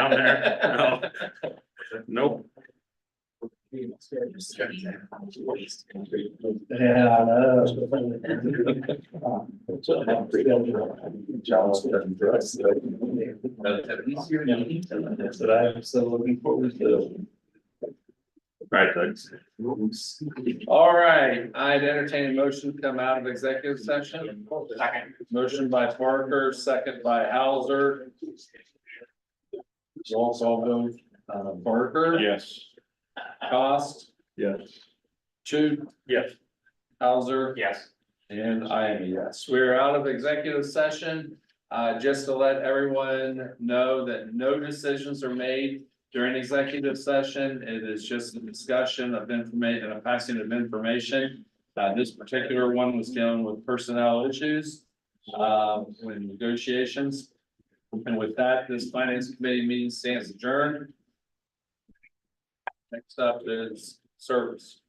down there. No. Nope. Yeah, I know. That's what I'm so looking forward to. Right, thanks. All right, I'd entertain a motion to come out of executive session. Motion by Parker, second by Hauser. Roll call vote, Parker. Yes. Cost, Yes. Chu, Yes. Hauser. Yes. And I am a yes. We're out of executive session. Just to let everyone know that no decisions are made during executive session. It is just a discussion of information, a passing of information. This particular one was dealing with personnel issues, when negotiations. And with that, this finance committee meeting stands adjourned. Next up is service.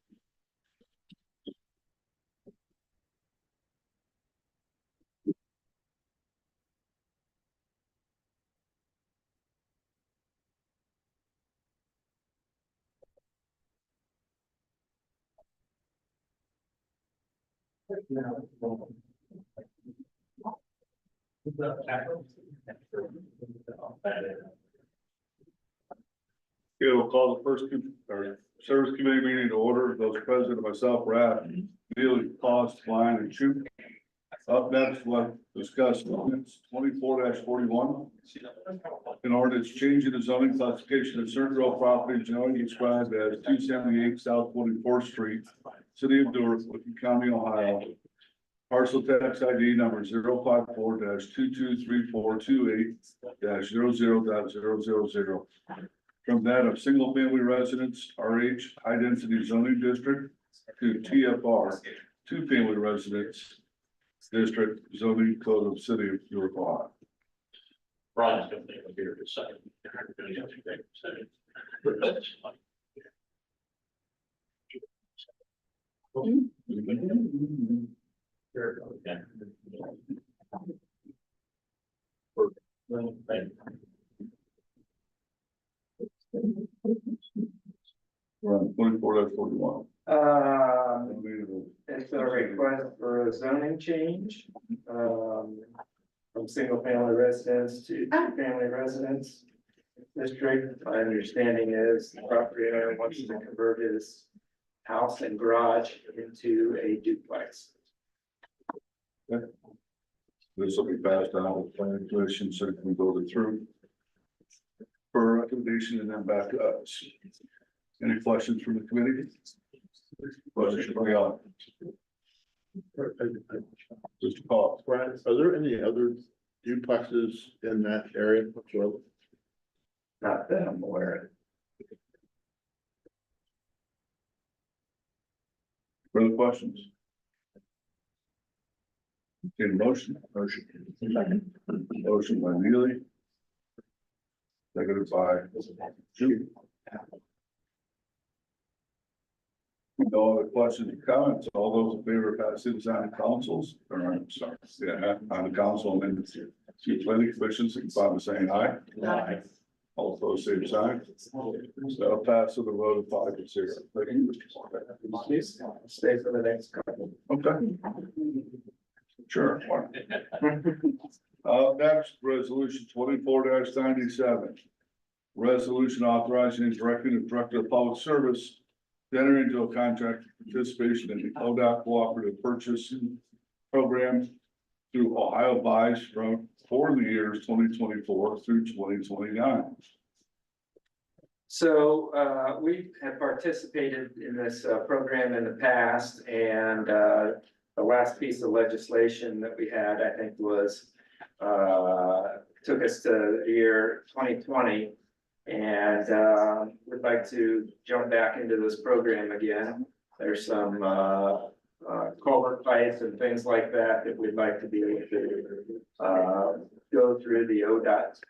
Okay, we'll call the first, service committee meeting to order. Those present, and myself, Brad, Neely, Cost, Klein, and Chu. Up next, we'll discuss ordinance 24-41. An ordinance changing the zoning classification of certain real property generally described as 278 South 44th Street, City of Newark, Licking County, Ohio. Parcel tax ID number 054-223428-00.000. From that of single family residence, RH, high density zoning district, to TFR, two family residence district zoning code of City of Newark, Ohio. Brian's gonna be here in a second. We're on 24-41. It's a request for a zoning change, from single family residence to two family residence district. My understanding is the property owner wants to convert his house and garage into a duplex. This will be passed on with planning commission, so it can go through for recommendation and then back to us. Any questions from the committee? Questions from the audience? Mr. Paul. Brad, are there any other duplexes in that area? Not that I'm aware of. Further questions? Okay, motion by Neely. Seconded by Chu. No other questions or comments? All those in favor of passing this on to councils, or I'm sorry, yeah, on the council and then to planning commissions, signify by saying aye. Aye. All opposed, same sign. So I'll pass with a vote of 5-0. Stay for the next couple. Okay. Sure. Next, resolution 24-97. Resolution authorizing and directing the director of public service to enter into a contract for participation in the ODOT cooperative purchase program through Ohio Buys for the years 2024 through 2029. So we have participated in this program in the past, and the last piece of legislation that we had, I think, was took us to the year 2020. And we'd like to jump back into this program again. There's some culvert pipes and things like that that we'd like to be able to go through the ODOT,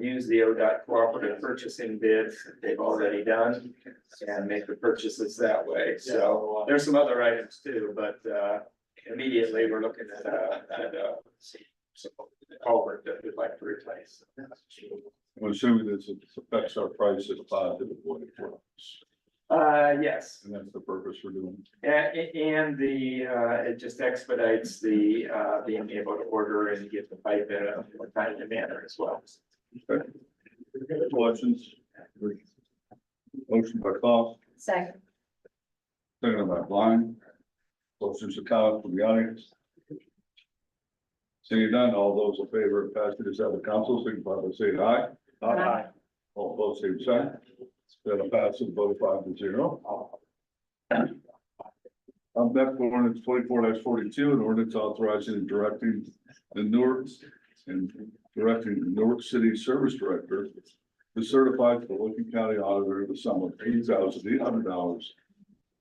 use the ODOT cooperative purchasing bids that they've already done and make the purchases that way. So there's some other items too, but immediately we're looking at some culvert that we'd like to replace. I'm assuming this affects our price at a positive way for us, Yes. and that's the purpose we're doing. And it just expedites the, being able to order and get the pipe in a more timely manner as well. Questions? Motion by Cost, Second. seconded by Blind. Questions or comments from the audience? Seeing none, all those in favor of passing this out of council, signify by saying aye. Aye. All opposed, same sign. That'll pass with a vote of 5-0. Up next, ordinance 24-42, an ordinance authorizing and directing the Newark City Service Director to certify to the Lincoln County Auditor the sum of $8,800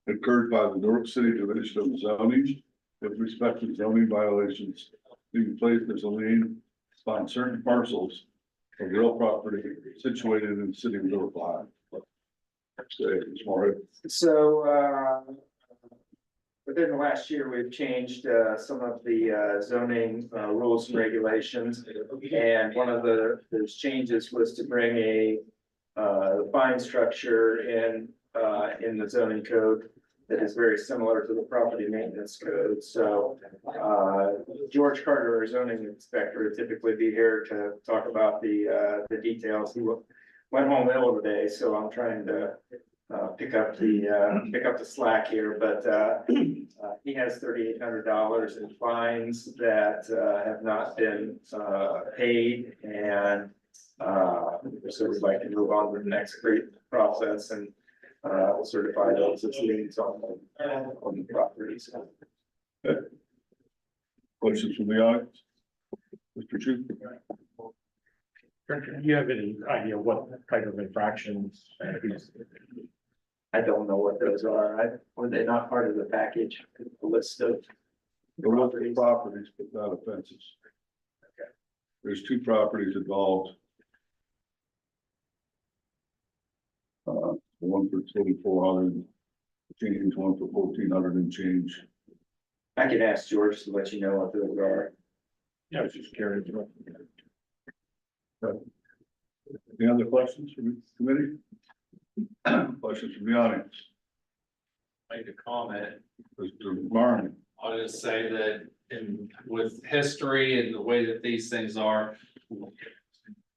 incurred by the Newark City Division of Zoning with respect to zoning violations being placed as a lien upon certain parcels of real property situated in the city of Newark, Ohio. So, within the last year, we've changed, some of the, zoning, rules and regulations. And one of those changes was to bring a, fine structure in the zoning code that is very similar to the property maintenance code. So, George Carter, our zoning inspector, would typically be here to talk about the details. He went home ill today, so I'm trying to pick up the slack here, but he has $3,800 in fines that have not been paid, and so we'd like to move on to the next process and certify those as liens on the properties. Questions from the audience? Mr. Chu? Do you have any idea what type of infractions? I don't know what those are. Were they not part of the package, the list of? The properties, but not offenses. Okay. There's two properties involved. One for 2,400 change, one for 1,400 and change. I can ask George to let you know what those are. Yeah, I was just curious. Any other questions from the committee? Questions from the audience? Make a comment. Mr. Martin? I'll just say that with history and the way that these things are,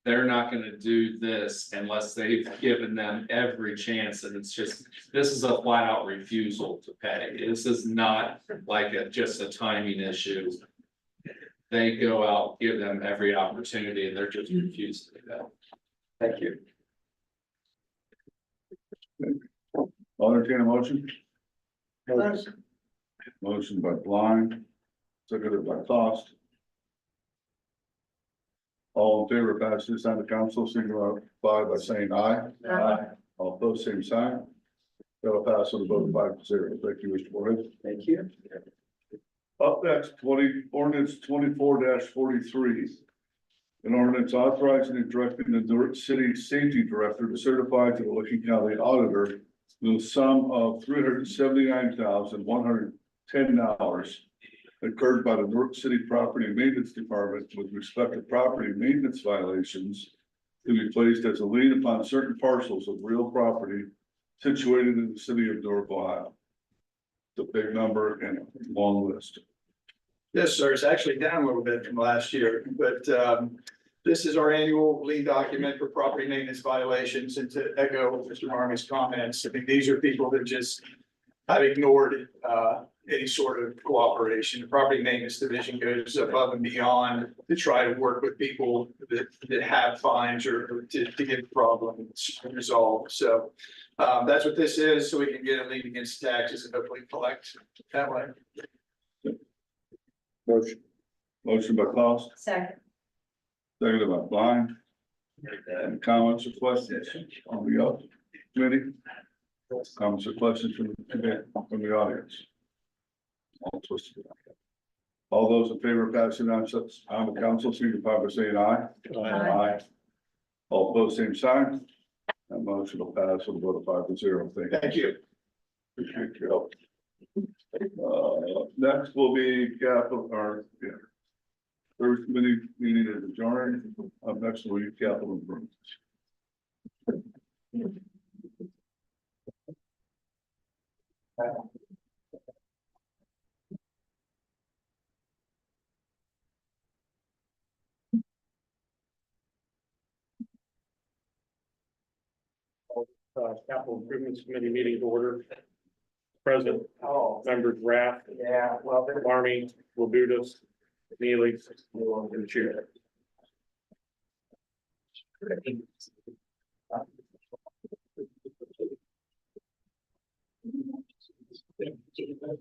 they're not gonna do this unless they've given them every chance, and it's just, this is a flat out refusal to pay. This is not like just a timing issue. They go out, give them every opportunity, and they're just refusing to go. Thank you. I'll entertain a motion. Motion by Blind, seconded by Cost. All in favor of passing this on to council, signify by saying aye. Aye. All opposed, same sign. That'll pass with a vote of 5-0. Thank you, Mr. Moore. Thank you. Up next, ordinance 24-43. An ordinance authorizing and directing the Newark City Safety Director to certify to the Lincoln County Auditor the sum of $379,110 incurred by the Newark City Property Maintenance Department with respect to property maintenance violations to be placed as a lien upon certain parcels of real property situated in the city of Newark, Ohio. It's a big number and a long list. Yes, sir. It's actually down a little bit from last year, but this is our annual lien document for property maintenance violations. And to echo Mr. Marmy's comments, I think these are people that just have ignored any sort of cooperation. The property maintenance division goes above and beyond to try to work with people that have fines or to get the problem resolved. So that's what this is, so we can get a lien against taxes and hopefully collect that way. Motion by Cost, Second. seconded by Blind. Any comments or questions on the committee? Comments or questions from the audience? All twisted. All those in favor of passing on the council, signify by saying aye. Aye. All opposed, same sign. That motion will pass with a vote of 5-0. Thank you. Appreciate your help. Next will be capital, or, Service Committee meeting is adjourned. Up next week, capital improvements. Capital Improvements Committee meeting to order. President, Oh, members Rath, yeah, well, Barney, Labutus, Neely, and the chair.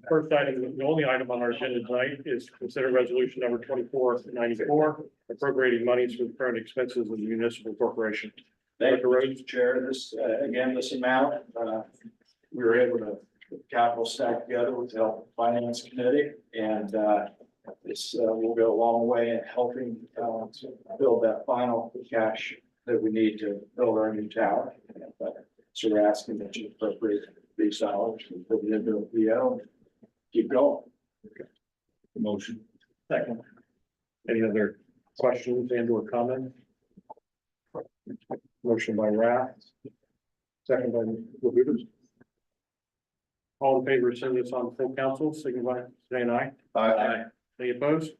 First item, the only item on our agenda tonight is to consider resolution number 2494, appropriating monies for the current expenses of the municipal corporation. Thank you, Mr. Chair. This, again, this amount, we were able to put capital stack together with the Health and Finance Committee. And this will go a long way in helping to build that final cash that we need to build our new tower. So we're asking that you appropriate these dollars and put it into a PO and keep going. Motion. Second. Any other questions and or comments? Motion by Rath. Second by Labutus. All in favor of sending this on full council, signify by saying aye. Aye. Any opposed?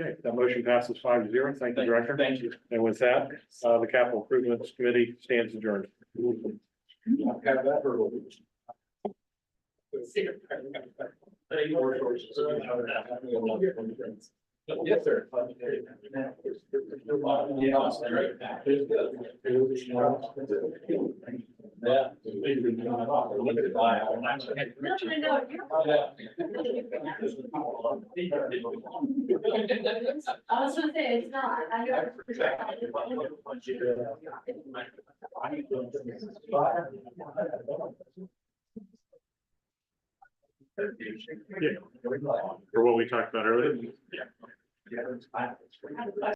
Okay, that motion passes 5-0. Thank you, Director. Thank you. And with that, the Capital Improvements Committee stands adjourned. Have that for a little bit. Yes, sir. Yeah. I was gonna say, it's not, I got. For what we talked about earlier.